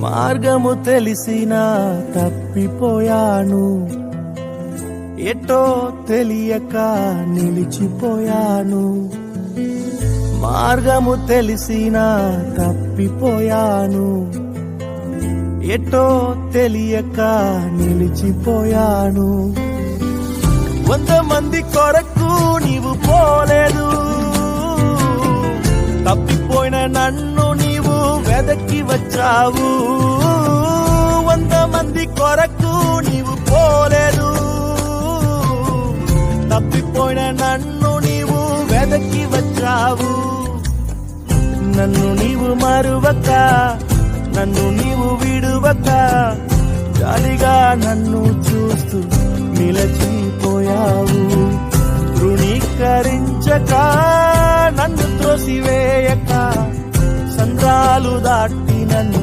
మార్గము తెలిసినా తప్పిపోయాను, ఎటో తెలియక నిలిచిపోయాను. మార్గము తెలిసినా తప్పిపోయాను, ఎటో తెలియక నిలిచిపోయాను. 100 మంది కొరకు నీవు పోలేదు, తప్పిపోయిన నన్ను నీవు వెదకి వచ్చావు. 100 మంది కొరకు నీవు పోలేదు, తప్పిపోయిన నన్ను నీవు వెదకి వచ్చావు. నన్ను నీవు మరువక, నన్ను నీవు విడువక, జాలిగా నన్ను చూస్తూ నిలచిపోయావు. తృణీకరించక, నన్ను త్రోసివేయక, సంద్రాలు దాటి నన్ను